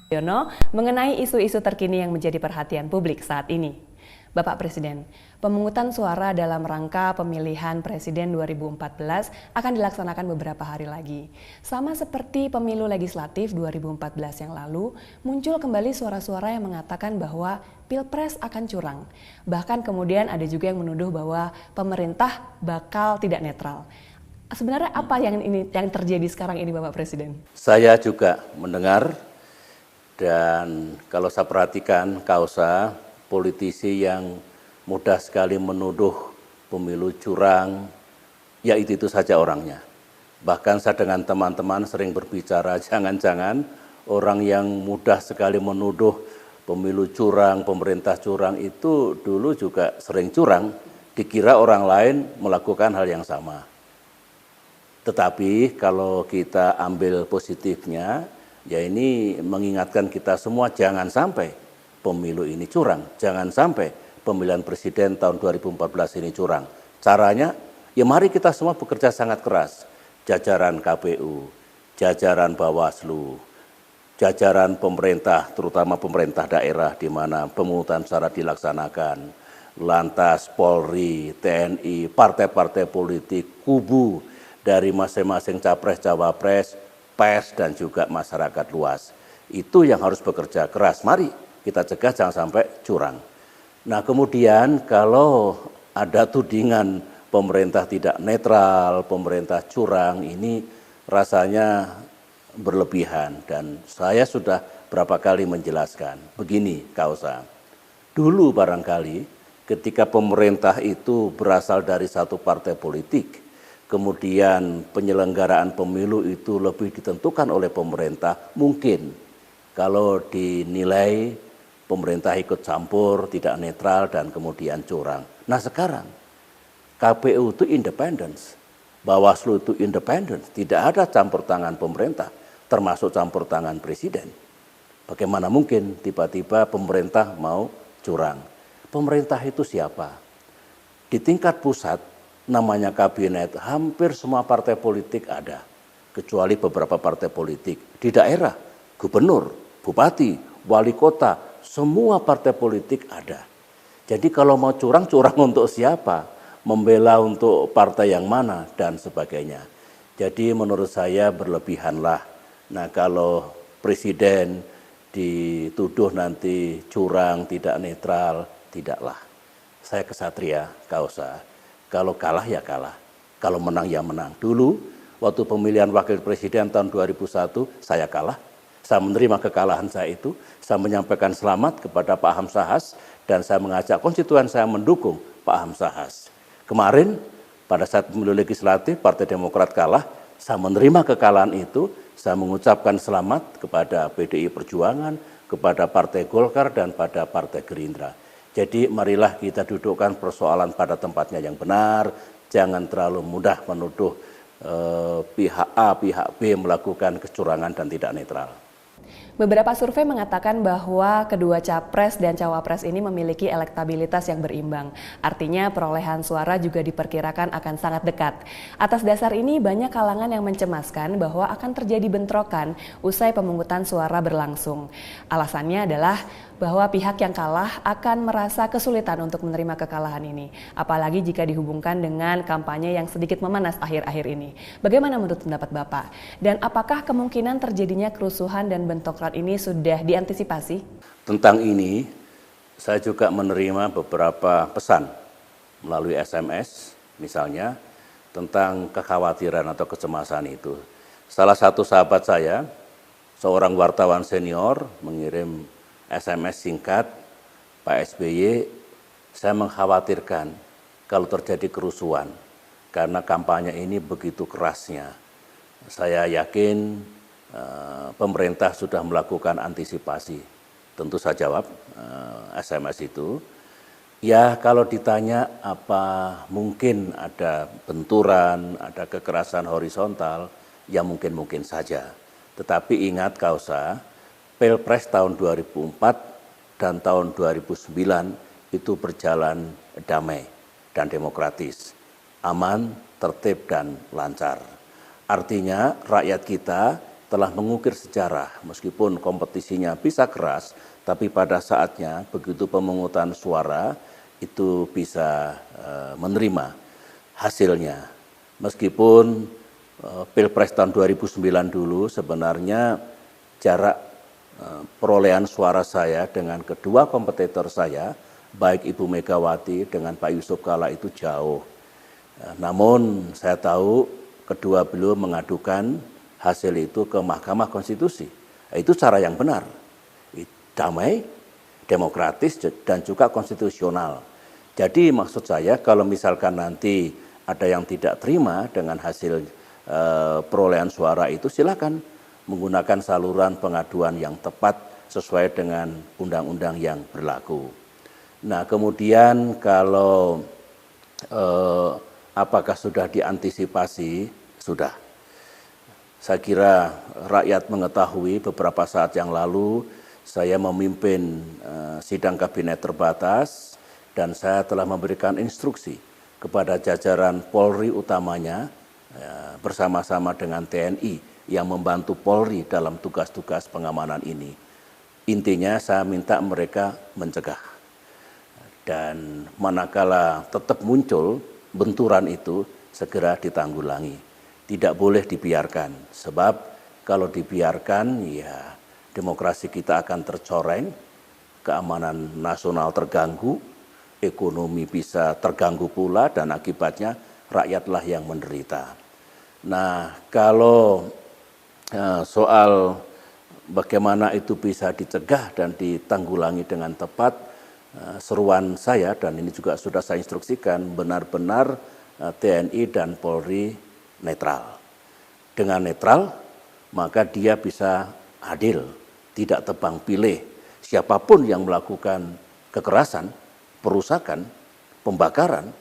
Yono mengenai isu-isu terkini yang menjadi perhatian publik saat ini. Bapak Presiden, pemungutan suara dalam rangka pemilihan Presiden 2014 akan dilaksanakan beberapa hari lagi. Sama seperti pemilu legislatif 2014 yang lalu, muncul kembali suara-suara yang mengatakan bahwa Pilpres akan curang. Bahkan kemudian ada juga yang menuduh bahwa pemerintah bakal tidak netral. Sebenarnya apa yang terjadi sekarang ini, Bapak Presiden? Saya juga mendengar. Dan kalau saya perhatikan kausa politisi yang mudah sekali menuduh pemilu curang, ya itu saja orangnya. Bahkan saya dengan teman-teman sering berbicara, jangan-jangan orang yang mudah sekali menuduh pemilu curang, pemerintah curang itu dulu juga sering curang, dikira orang lain melakukan hal yang sama. Tetapi kalau kita ambil positifnya, ya ini mengingatkan kita semua jangan sampai pemilu ini curang, jangan sampai pemilihan presiden tahun 2014 ini curang. Caranya, ya mari kita semua bekerja sangat keras, jajaran KPU, jajaran Bawaslu, jajaran pemerintah, terutama pemerintah daerah di mana pemungutan suara dilaksanakan, lantas Polri, TNI, partai-partai politik, kubu dari masing-masing capres-cawapres, pers dan juga masyarakat luas. Itu yang harus bekerja keras. Mari kita cegah jangan sampai curang. Nah kemudian kalau ada tudingan pemerintah tidak netral, pemerintah curang, ini rasanya berlebihan. Dan saya sudah berapa kali menjelaskan. Begini kausa, dulu barangkali ketika pemerintah itu berasal dari satu partai politik, kemudian penyelenggaraan pemilu itu lebih ditentukan oleh pemerintah, mungkin kalau dinilai pemerintah ikut campur, tidak netral dan kemudian curang. Nah sekarang KPU itu independence, Bawaslu itu independence, tidak ada campur tangan pemerintah, termasuk campur tangan presiden. Bagaimana mungkin tiba-tiba pemerintah mau curang? Pemerintah itu siapa? Di tingkat pusat, namanya kabinet, hampir semua partai politik ada, kecuali beberapa partai politik. Di daerah, gubernur, bupati, wali kota, semua partai politik ada. Jadi kalau mau curang, curang untuk siapa? Membela untuk partai yang mana? Dan sebagainya. Jadi menurut saya berlebihanlah. Nah kalau presiden dituduh nanti curang, tidak netral, tidaklah. Saya kesatria, kausa. Kalau kalah ya kalah, kalau menang ya menang. Dulu waktu pemilihan wakil presiden tahun 2001 saya kalah, saya menerima kekalahan saya itu, saya menyampaikan selamat kepada Pak Hamzahas dan saya mengajak konstituen saya mendukung Pak Hamzahas. Kemarin pada saat pemilu legislatif Partai Demokrat kalah, saya menerima kekalahan itu, saya mengucapkan selamat kepada PDI Perjuangan, kepada Partai Golkar dan pada Partai Gerindra. Jadi marilah kita dudukkan persoalan pada tempatnya yang benar, jangan terlalu mudah menuduh pihak A, pihak B melakukan kecurangan dan tidak netral. Beberapa survei mengatakan bahwa kedua capres dan cawapres ini memiliki elektabilitas yang berimbang. Artinya perolehan suara juga diperkirakan akan sangat dekat. Atas dasar ini banyak kalangan yang mencemaskan bahwa akan terjadi bentrokan usai pemungutan suara berlangsung. Alasannya adalah bahwa pihak yang kalah akan merasa kesulitan untuk menerima kekalahan ini. Apalagi jika dihubungkan dengan kampanye yang sedikit memanas akhir-akhir ini. Bagaimana menurut pendapat Bapak? Dan apakah kemungkinan terjadinya kerusuhan dan bentrokan ini sudah diantisipasi? Tentang ini, saya juga menerima beberapa pesan melalui SMS, misalnya, tentang kekhawatiran atau kecemasan itu. Salah satu sahabat saya, seorang wartawan senior, mengirim SMS singkat, Pak SBY, saya mengkhawatirkan kalau terjadi kerusuhan, karena kampanye ini begitu kerasnya. Saya yakin pemerintah sudah melakukan antisipasi. Tentu saya jawab SMS itu, ya kalau ditanya apa mungkin ada benturan, ada kekerasan horizontal, ya mungkin saja. Tetapi ingat kausa, Pilpres tahun 2004 dan tahun 2009 itu berjalan damai dan demokratis, aman, tertib dan lancar. Artinya rakyat kita telah mengukir sejarah, meskipun kompetisinya bisa keras, tapi pada saatnya begitu pemungutan suara itu bisa menerima hasilnya. Meskipun Pilpres tahun 2009 dulu sebenarnya jarak perolehan suara saya dengan kedua kompetitor saya, baik Ibu Megawati dengan Pak Yusuf Kala itu jauh. Namun saya tahu kedua beliau mengadukan hasil itu ke Mahkamah Konstitusi. Itu cara yang benar, damai, demokratis, dan juga konstitusional. Jadi maksud saya kalau misalkan nanti ada yang tidak terima dengan hasil perolehan suara itu, silakan menggunakan saluran pengaduan yang tepat sesuai dengan undang-undang yang berlaku. Nah kemudian kalau apakah sudah diantisipasi? Sudah. Saya kira rakyat mengetahui beberapa saat yang lalu saya memimpin sidang kabinet terbatas dan saya telah memberikan instruksi kepada jajaran Polri utamanya bersama-sama dengan TNI yang membantu Polri dalam tugas-tugas pengamanan ini. Intinya saya minta mereka mencegah. Dan manakala tetap muncul benturan itu segera ditanggulangi. Tidak boleh dibiarkan, sebab kalau dibiarkan ya demokrasi kita akan tercoreng, keamanan nasional terganggu, ekonomi bisa terganggu pula dan akibatnya rakyatlah yang menderita. Nah kalau soal bagaimana itu bisa dicegah dan ditanggulangi dengan tepat, seruan saya dan ini juga sudah saya instruksikan benar-benar TNI dan Polri netral. Dengan netral, maka dia bisa adil, tidak tebang pilih. Siapapun yang melakukan kekerasan, perusakan, pembakaran,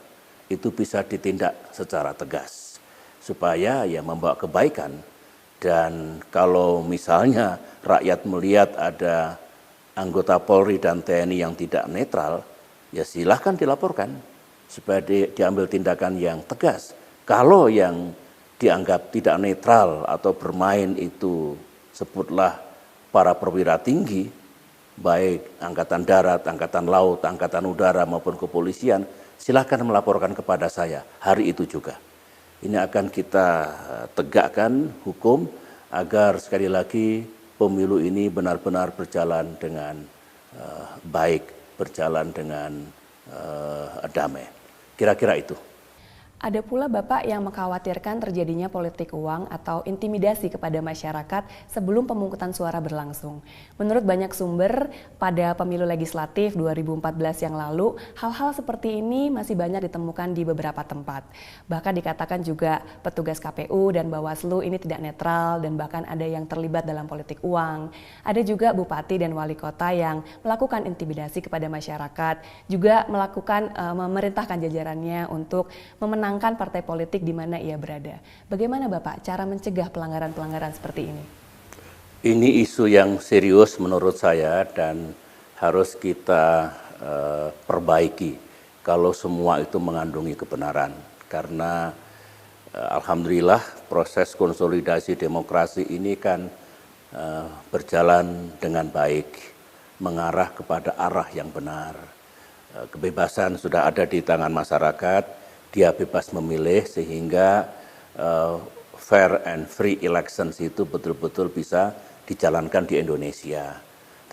itu bisa ditindak secara tegas. Supaya ya membawa kebaikan. Dan kalau misalnya rakyat melihat ada anggota Polri dan TNI yang tidak netral, ya silahkan dilaporkan. Supaya diambil tindakan yang tegas. Kalau yang dianggap tidak netral atau bermain itu sebutlah para perwira tinggi, baik Angkatan Darat, Angkatan Laut, Angkatan Udara maupun kepolisian, silakan melaporkan kepada saya hari itu juga. Ini akan kita tegakkan hukum agar sekali lagi pemilu ini benar-benar berjalan dengan baik, berjalan dengan damai. Kira-kira itu. Ada pula Bapak yang mengkhawatirkan terjadinya politik uang atau intimidasi kepada masyarakat sebelum pemungutan suara berlangsung. Menurut banyak sumber, pada pemilu legislatif 2014 yang lalu, hal-hal seperti ini masih banyak ditemukan di beberapa tempat. Bahkan dikatakan juga petugas KPU dan Bawaslu ini tidak netral dan bahkan ada yang terlibat dalam politik uang. Ada juga bupati dan wali kota yang melakukan intimidasi kepada masyarakat, juga melakukan memerintahkan jajarannya untuk memenangkan partai politik di mana ia berada. Bagaimana Bapak cara mencegah pelanggaran-pelanggaran seperti ini? Ini isu yang serius menurut saya dan harus kita perbaiki kalau semua itu mengandungi kebenaran. Karena alhamdulillah proses konsolidasi demokrasi ini kan berjalan dengan baik, mengarah kepada arah yang benar. Kebebasan sudah ada di tangan masyarakat. Dia bebas memilih sehingga fair and free elections itu betul-betul bisa dijalankan di Indonesia.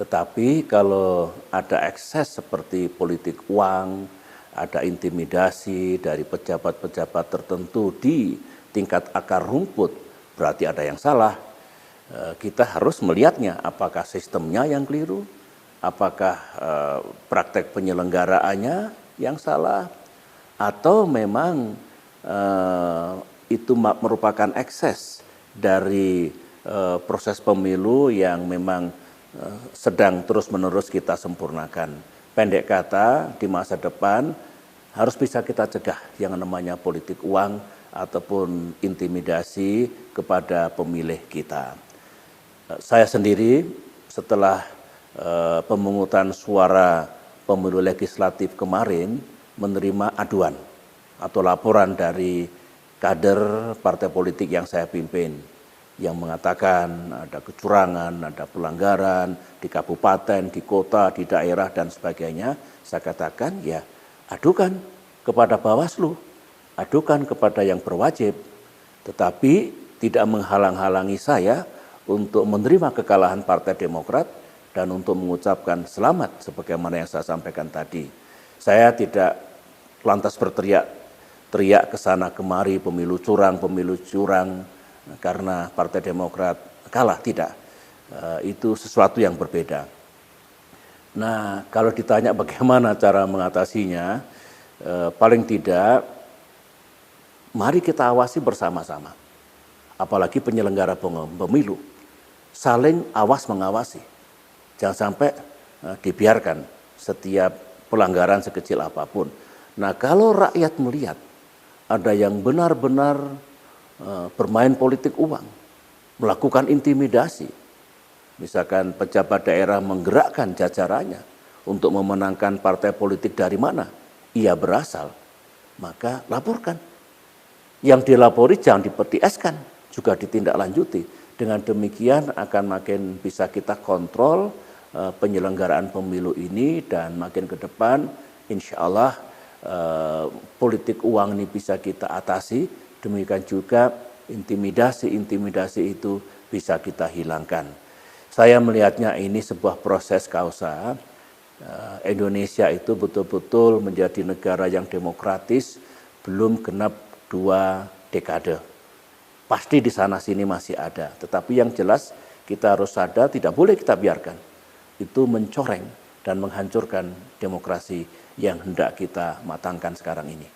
Tetapi kalau ada ekses seperti politik uang, ada intimidasi dari pejabat-pejabat tertentu di tingkat akar rumput, berarti ada yang salah. Kita harus melihatnya apakah sistemnya yang keliru, apakah praktek penyelenggaraannya yang salah, atau memang itu merupakan ekses dari proses pemilu yang memang sedang terus-menerus kita sempurnakan. Pendek kata, di masa depan harus bisa kita cegah yang namanya politik uang ataupun intimidasi kepada pemilih kita. Saya sendiri setelah pemungutan suara pemilu legislatif kemarin, menerima aduan atau laporan dari kader partai politik yang saya pimpin. yang mengatakan ada kecurangan, ada pelanggaran di kabupaten, di kota, di daerah dan sebagainya, saya katakan ya adukan kepada Bawaslu, adukan kepada yang berwajib, tetapi tidak menghalang-halangi saya untuk menerima kekalahan Partai Demokrat dan untuk mengucapkan selamat sebagaimana yang saya sampaikan tadi. Saya tidak lantas berteriak ke sana kemari pemilu curang karena Partai Demokrat kalah, tidak. Itu sesuatu yang berbeda. Nah, kalau ditanya bagaimana cara mengatasinya, paling tidak mari kita awasi bersama-sama. Apalagi penyelenggara pemilu, saling awas mengawasi. Jangan sampai dibiarkan setiap pelanggaran sekecil apapun. Nah, kalau rakyat melihat ada yang benar-benar bermain politik uang, melakukan intimidasi, misalkan pejabat daerah menggerakkan jajarannya untuk memenangkan partai politik dari mana ia berasal, maka laporkan. Yang dilapori jangan dipetieskan, juga ditindaklanjuti. Dengan demikian akan makin bisa kita kontrol penyelenggaraan pemilu ini, dan makin ke depan insya Allah politik uang ini bisa kita atasi. Demikian juga intimidasi itu bisa kita hilangkan. Saya melihatnya ini sebuah proses kausa. Indonesia itu betul-betul menjadi negara yang demokratis belum genap 2 dekade. Pasti di sana sini masih ada, tetapi yang jelas kita harus sadar tidak boleh kita biarkan itu mencoreng dan menghancurkan demokrasi yang hendak kita matangkan sekarang ini.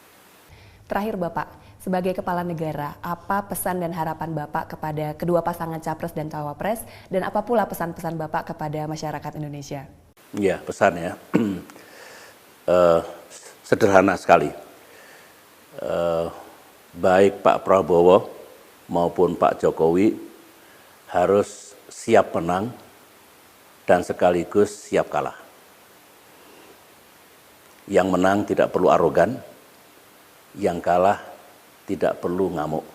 Terakhir Bapak, sebagai Kepala Negara, apa pesan dan harapan Bapak kepada kedua pasangan Capres dan Cawapres, dan apa pula pesan-pesan Bapak kepada masyarakat Indonesia? Ya, pesannya sederhana sekali. Baik Pak Prabowo maupun Pak Jokowi harus siap menang dan sekaligus siap kalah. Yang menang tidak perlu arogan, yang kalah tidak perlu ngamuk.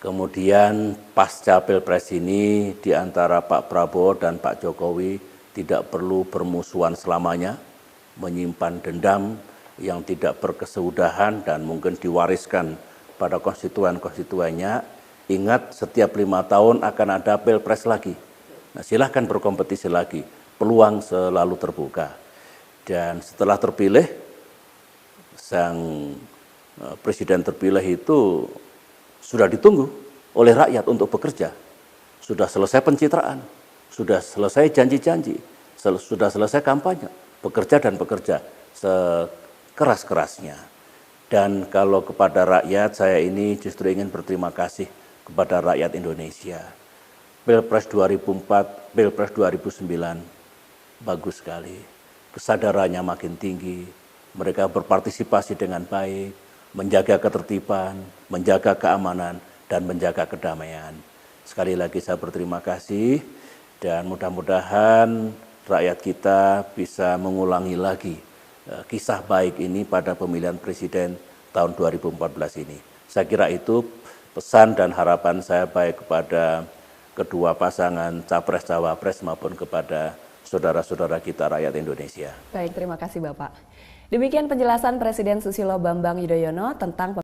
Kemudian pasca Pilpres ini di antara Pak Prabowo dan Pak Jokowi tidak perlu bermusuhan selamanya, menyimpan dendam yang tidak berkesudahan dan mungkin diwariskan pada konstituen-konstituennya. Ingat, setiap 5 tahun akan ada Pilpres lagi. Nah, silahkan berkompetisi lagi, peluang selalu terbuka. Dan setelah terpilih, sang presiden terpilih itu sudah ditunggu oleh rakyat untuk bekerja. Sudah selesai pencitraan, sudah selesai janji-janji, sudah selesai kampanye, bekerja dan bekerja sekeras-kerasnya. Dan kalau kepada rakyat, saya ini justru ingin berterima kasih kepada rakyat Indonesia. Pilpres 2004, Pilpres 2009, bagus sekali. Kesadarannya makin tinggi, mereka berpartisipasi dengan baik, menjaga ketertiban, menjaga keamanan, dan menjaga kedamaian. Sekali lagi saya berterima kasih, dan mudah-mudahan rakyat kita bisa mengulangi lagi kisah baik ini pada pemilihan presiden tahun 2014 ini. Saya kira itu pesan dan harapan saya baik kepada kedua pasangan Capres-Cawapres maupun kepada saudara-saudara kita rakyat Indonesia. Baik, terima kasih Bapak. Demikian penjelasan Presiden Susilo Bambang Yudhoyono tentang